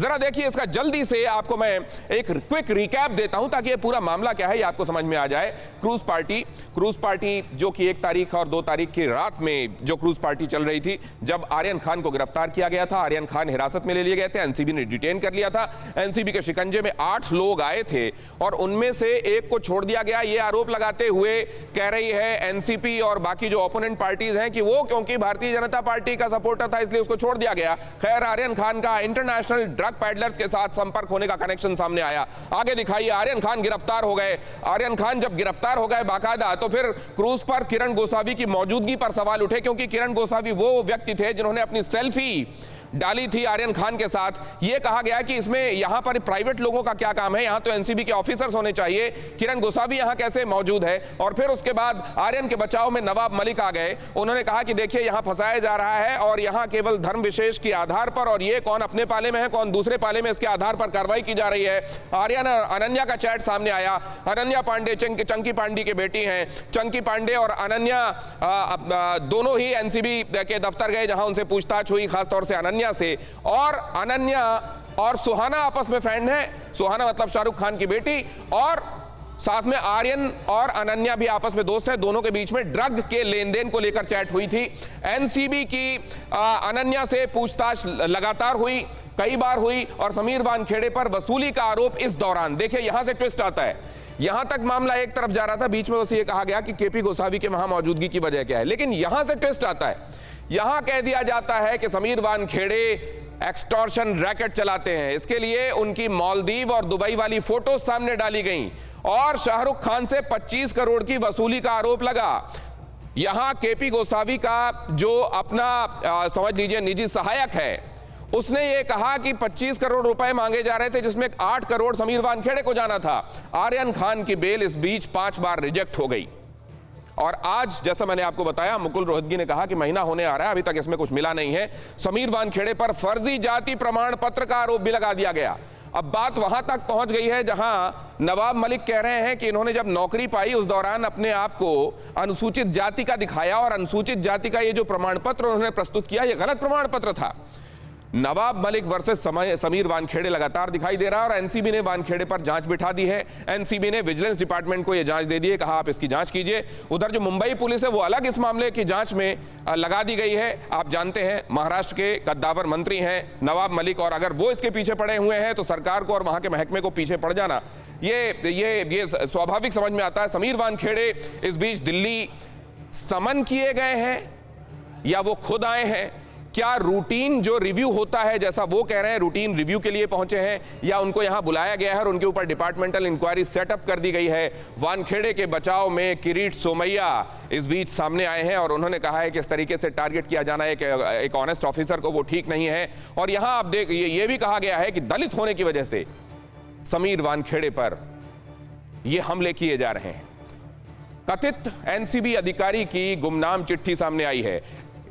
जरा देखिए इसका जल्दी से आपको मैं एक क्विक रिकैप देता हूं ताकि ये पूरा मामला क्या है ये आपको समझ में आ जाए। क्रूज पार्टी जो कि 1 तारीख और 2 तारीख की रात में जो क्रूज पार्टी चल रही थी, जब आर्यन खान को गिरफ्तार किया गया था, आर्यन खान हिरासत में ले लिए गए थे, एनसीबी ने डिटेन कर लिया था। एनसीबी के शिकंजे में 8 लोग आए थे और उनमें से एक को छोड़ दिया गया। ये आरोप लगाते हुए कह रही है एनसीपी और बाकी जो ओपोनेंट पार्टीज हैं कि वो क्योंकि भारतीय जनता पार्टी का सपोर्टर था इसलिए उसको छोड़ दिया गया। खैर, आर्यन खान का इंटरनेशनल ड्रग पैडलर्स के साथ संपर्क होने का कनेक्शन सामने आया। आगे दिखाइए, आर्यन खान गिरफ्तार हो गए। आर्यन खान जब गिरफ्तार हो गए बाकायदा, तो फिर क्रूज पर किरण गोसावी की मौजूदगी पर सवाल उठे, क्योंकि किरण गोसावी वो व्यक्ति थे जिन्होंने अपनी सेल्फी डाली थी आर्यन खान के साथ। यह कहा गया कि इसमें यहां पर प्राइवेट लोगों का क्या काम है, यहां तो एनसीबी के ऑफिसर्स होने चाहिए, किरण गोसावी यहां कैसे मौजूद है। और फिर उसके बाद आर्यन के बचाव में नवाब मलिक आ गए। उन्होंने कहा कि देखिए यहां फंसाया जा रहा है और यहां केवल धर्म विशेष के आधार पर, और ये कौन अपने पाले में है कौन दूसरे पाले में, इसके आधार पर कार्रवाई की जा रही है। आर्यन और अनन्या का चैट सामने आया। अनन्या पांडे चंकी पांडे की बेटी हैं। चंकी पांडे और अनन्या दोनों ही एनसीबी के दफ्तर गए, जहां उनसे पूछताछ हुई, खासतौर से अनन्या से। और अनन्या और सुहाना आपस में फ्रेंड हैं। सुहाना मतलब शाहरुख खान की बेटी, और साथ में आर्यन और अनन्या भी आपस में दोस्त हैं। दोनों के बीच में ड्रग के लेन देन को लेकर चैट हुई थी। एनसीबी की अनन्या से पूछताछ लगातार हुई, कई बार हुई, और समीर वानखेड़े पर वसूली का आरोप इस दौरान। देखिए यहां से ट्विस्ट आता है। यहां तक मामला एक तरफ जा रहा था, बीच में बस ये कहा गया कि केपी गोसावी के वहां मौजूदगी की वजह क्या है, लेकिन यहां से ट्विस्ट आता है। यहां कह दिया जाता है कि समीर वानखेड़े एक्सटॉर्शन रैकेट चलाते हैं। इसके लिए उनकी मालदीव और दुबई वाली फोटो सामने डाली गई और शाहरुख खान से 25 करोड़ की वसूली का आरोप लगा। यहां केपी गोसावी का जो अपना समझ लीजिए निजी सहायक है, उसने ये कहा कि 25 करोड़ रुपए मांगे जा रहे थे, जिसमें 8 करोड़ समीर वानखेड़े को जाना था। आर्यन खान की बेल इस बीच 5 बार रिजेक्ट हो गई। और आज जैसा मैंने आपको बताया, मुकुल रोहतगी ने कहा कि महीना होने आ रहा है, अभी तक इसमें कुछ मिला नहीं है। समीर वानखेड़े पर फर्जी जाति प्रमाण पत्र का आरोप भी लगा दिया गया। अब बात वहां तक पहुंच गई है जहां नवाब मलिक कह रहे हैं कि इन्होंने जब नौकरी पाई उस दौरान अपने आप को अनुसूचित जाति का दिखाया, और अनुसूचित जाति का ये जो प्रमाण पत्र उन्होंने प्रस्तुत किया ये गलत प्रमाण पत्र था। नवाब मलिक वर्सेस समीर वानखेड़े लगातार दिखाई दे रहा है, और एनसीबी ने वानखेड़े पर जांच बिठा दी है। एनसीबी ने विजिलेंस डिपार्टमेंट को यह जांच दे दी है, कहा आप इसकी जांच कीजिए। उधर जो मुंबई पुलिस है वो अलग इस मामले की जांच में लगा दी गई है। आप जानते हैं महाराष्ट्र के कद्दावर मंत्री हैं नवाब मलिक, और अगर वो इसके पीछे पड़े हुए हैं तो सरकार को और वहां के महकमे को पीछे पड़ जाना ये स्वाभाविक समझ में आता है। समीर वानखेड़े इस बीच दिल्ली समन किए गए हैं या वो खुद आए हैं? क्या रूटीन जो रिव्यू होता है, जैसा वो कह रहे हैं रूटीन रिव्यू के लिए पहुंचे हैं, या उनको यहां बुलाया गया है और उनके ऊपर डिपार्टमेंटल इंक्वायरी सेटअप कर दी गई है? वानखेड़े के बचाव में किरीट सोमैया इस बीच सामने आए हैं और उन्होंने कहा है कि इस तरीके से टारगेट किया जाना एक ऑनेस्ट ऑफिसर को, वो ठीक नहीं है। और यहां आप देख ये भी कहा गया है कि दलित होने की वजह से समीर वानखेड़े पर ये हमले किए जा रहे हैं। कथित एनसीबी अधिकारी की गुमनाम चिट्ठी सामने आई है।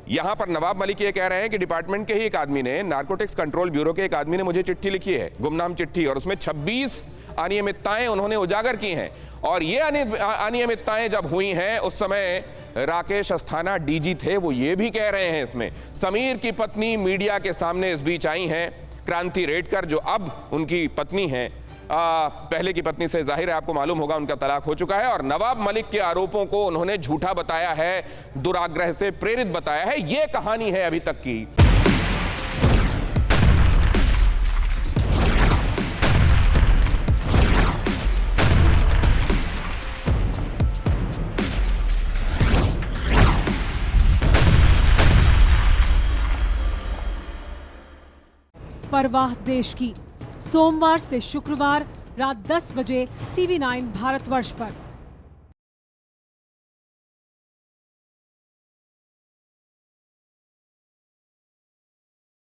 यहां पर नवाब मलिक ये कह रहे हैं कि डिपार्टमेंट के ही एक आदमी ने, नारकोटिक्स कंट्रोल ब्यूरो के एक आदमी ने मुझे चिट्ठी लिखी है, गुमनाम चिट्ठी, और उसमें 26 अनियमितताएं उन्होंने उजागर की हैं। और ये अनियमितताएं जब हुई हैं उस समय राकेश अस्थाना डीजी थे, वो ये भी कह रहे हैं इसमें। समीर की पत्नी मीडिया के सामने इस बीच आई हैं, क्रांति रेडकर, जो अब उनकी पत्नी हैं। पहले की पत्नी से जाहिर है आपको मालूम होगा उनका तलाक हो चुका है, और नवाब मलिक के आरोपों को उन्होंने झूठा बताया है, दुराग्रह से प्रेरित बताया है। यह कहानी है अभी तक की। परवाह देश की, सोमवार से शुक्रवार रात 10 बजे TV9 भारतवर्ष पर।